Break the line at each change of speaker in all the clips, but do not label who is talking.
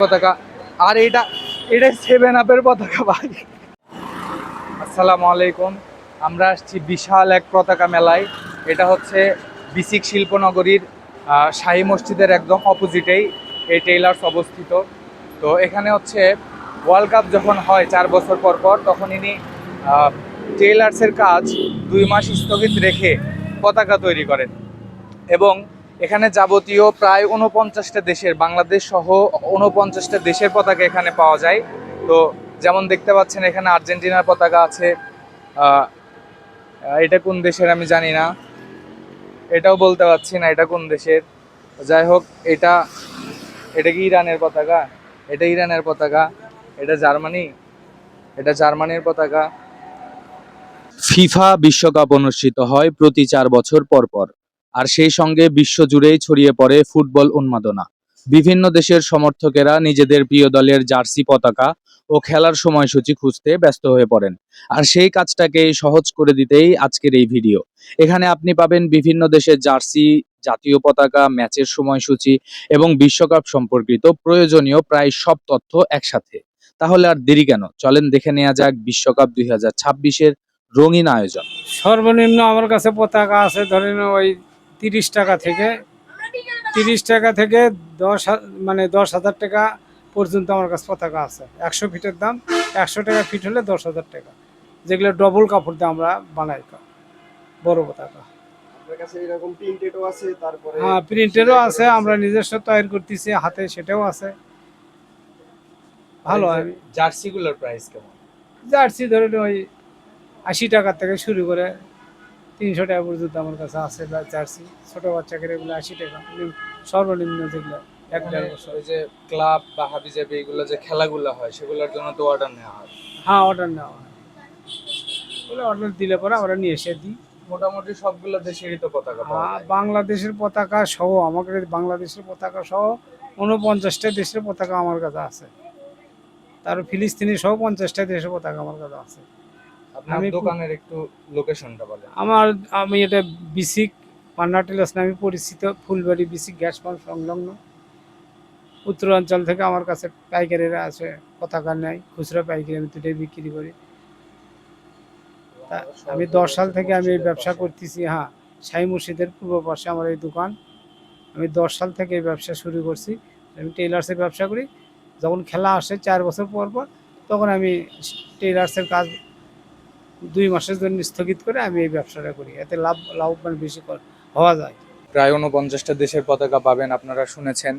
পতাকা। আর এটা এটা 7 আপের পতাকা ভাই। আসসালামু আলাইকুম। আমরা আসছি বিশাল এক পতাকা মেলায়। এটা হচ্ছে বিসিক শিল্পনগরীর শাহী মসজিদের একদম অপোজিটেই এই টেইলার্স অবস্থিত। তো এখানে হচ্ছে ওয়ার্ল্ড কাপ যখন হয় 4 বছর পর পর, তখন ইনি টেইলার্সের কাজ 2 মাস স্থগিত রেখে পতাকা তৈরি করেন। এবং এখানে যাবতীয় প্রায় 49টা দেশের, বাংলাদেশ সহ 49টা দেশের পতাকা এখানে পাওয়া যায়। তো যেমন দেখতে পাচ্ছেন এখানে আর্জেন্টিনার পতাকা আছে, এটা কোন দেশের আমি জানি না, এটাও বলতে পারছি না এটা কোন দেশের। যাই হোক, এটা এটা কি ইরানের পতাকা? এটা ইরানের পতাকা। এটা জার্মানি, এটা জার্মানির পতাকা। ফিফা বিশ্বকাপ অনুষ্ঠিত হয় প্রতি 4 বছর পর পর। আর সেই সঙ্গে বিশ্বজুড়েই ছড়িয়ে পড়ে ফুটবল উন্মাদনা। বিভিন্ন দেশের সমর্থকেরা নিজেদের প্রিয় দলের জার্সি, পতাকা ও খেলার সময়সূচি খুঁজতে ব্যস্ত হয়ে পড়েন। আর সেই কাজটাকে সহজ করে দিতেই আজকের এই ভিডিও। এখানে আপনি পাবেন বিভিন্ন দেশের জার্সি, জাতীয় পতাকা, ম্যাচের সময়সূচি এবং বিশ্বকাপ সম্পর্কিত প্রয়োজনীয় প্রায় সব তথ্য একসাথে। তাহলে আর দেরি কেন, চলেন দেখে নেওয়া যাক বিশ্বকাপ 2026-এর রঙিন আয়োজন।
সর্বনিম্ন আমার কাছে পতাকা আছে ধরেন ওই 30 টাকা থেকে 10,000 টাকা পর্যন্ত আমার কাছে পতাকা আছে। 100 ফিটের দাম 100 টাকা ফিট হলে 10,000 টাকা, যেগুলো ডবল কাপড় দিয়ে আমরা বানাই বড় পতাকা। হ্যাঁ, প্রিন্টেরও আছে, আমরা নিজস্ব তৈরি করতেছি হাতে, সেটাও আছে। ভালো। আমি
জার্সিগুলোর প্রাইস কেমন?
জার্সি ধরেন ওই 80 টাকা থেকে শুরু করে 300 টাকা পর্যন্ত আমার কাছে আছে জার্সি। ছোট বাচ্চাকে এগুলো 80 টাকা সর্বনিম্ন, যেগুলো 1-1.5 বছর।
ওই যে ক্লাব বা হাবিজাবি এগুলো যে খেলাগুলো হয় সেগুলোর জন্য তো অর্ডার নেওয়া হয়।
হ্যাঁ, অর্ডার নেওয়া হয়। ওগুলো অর্ডার দিলে পরে আমরা নিয়ে এসে দিই।
মোটামুটি সবগুলো দেশেরই তো পতাকা পাওয়া
হ্যাঁ,
যায়।
বাংলাদেশের পতাকা সহ আমাকে বাংলাদেশের পতাকা সহ 49টা দেশের পতাকা আমার কাছে আছে। তার ফিলিস্তিনি সহ 50টা দেশের পতাকা আমার কাছে আছে।
আপনার
আমি
দোকানের একটু লোকেশনটা বলেন।
আমি এটা বিসিক পান্না টেলার্স নামে পরিচিত, ফুলবাড়ি বিসিক গ্যাস পাম্প সংলগ্ন। উত্তরাঞ্চল থেকে আমার কাছে পাইকারিরা আছে, পতাকা নেয়, খুচরা পাইকারি আমি দুটোই বিক্রি করি। তা আমি 10 সাল থেকে আমি এই ব্যবসা করতেছি। হ্যাঁ, শাহী মসজিদের পূর্ব পাশে আমার এই দোকান। আমি 10 সাল থেকে এই ব্যবসা শুরু করছি। আমি টেইলার্সের ব্যবসা করি। যখন খেলা আসে 4 বছর পর পর, তখন আমি টেইলার্সের কাজ 2 মাসের জন্য স্থগিত করে আমি এই ব্যবসাটা করি। এতে লাভবান বেশি হওয়া যায়।
প্রায় 49টা দেশের পতাকা পাবেন, আপনারা শুনেছেন।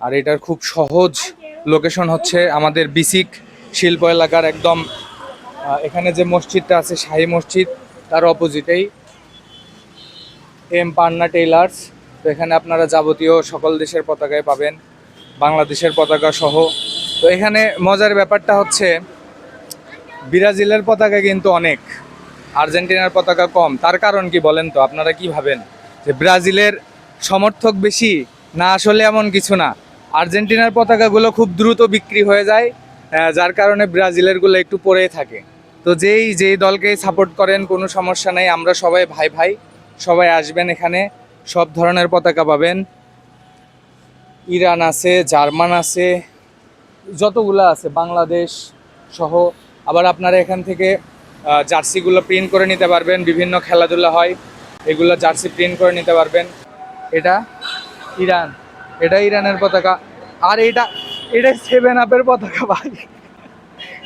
আর এটার খুব সহজ লোকেশন হচ্ছে আমাদের বিসিক শিল্প এলাকার একদম এখানে যে মসজিদটা আছে শাহী মসজিদ, তার অপোজিটেই এম পান্না টেইলার্স। তো এখানে আপনারা যাবতীয় সকল দেশের পতাকায় পাবেন, বাংলাদেশের পতাকা সহ। তো এখানে মজার ব্যাপারটা হচ্ছে ব্রাজিলের পতাকা কিন্তু অনেক, আর্জেন্টিনার পতাকা কম। তার কারণ কি বলেন তো? আপনারা কি ভাবেন যে ব্রাজিলের সমর্থক বেশি? না, আসলে এমন কিছু না। আর্জেন্টিনার পতাকাগুলো খুব দ্রুত বিক্রি হয়ে যায়, যার কারণে ব্রাজিলেরগুলো একটু পড়ে থাকে। তো যেই দলকেই সাপোর্ট করেন কোনো সমস্যা নেই, আমরা সবাই ভাই ভাই। সবাই আসবেন, এখানে সব ধরনের পতাকা পাবেন। ইরান আছে, জার্মান আছে, যতগুলো আছে বাংলাদেশ সহ। আবার আপনারা এখান থেকে জার্সিগুলো প্রিন্ট করে নিতে পারবেন, বিভিন্ন খেলাধুলা হয়, এগুলো জার্সি প্রিন্ট করে নিতে পারবেন। এটা ইরান, এটা ইরানের পতাকা। আর এটা 7 আপের পতাকা ভাই,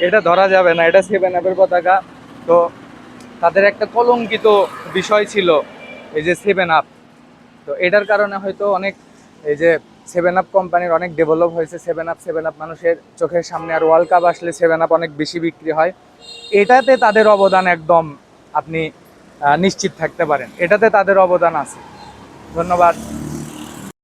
এটা ধরা যাবে না, এটা 7 আপের পতাকা। তো তাদের একটা কলঙ্কিত বিষয় ছিল এই যে 7 আপ। তো এটার কারণে হয়তো অনেক, এই যে 7 আপ কোম্পানির অনেক ডেভেলপ হয়েছে। 7 আপ মানুষের চোখের সামনে। আর ওয়ার্ল্ড কাপ আসলে 7 আপ অনেক বেশি বিক্রি হয়। এটাতে তাদের অবদান একদম আপনি নিশ্চিত থাকতে পারেন, এটাতে তাদের অবদান আছে। ধন্যবাদ।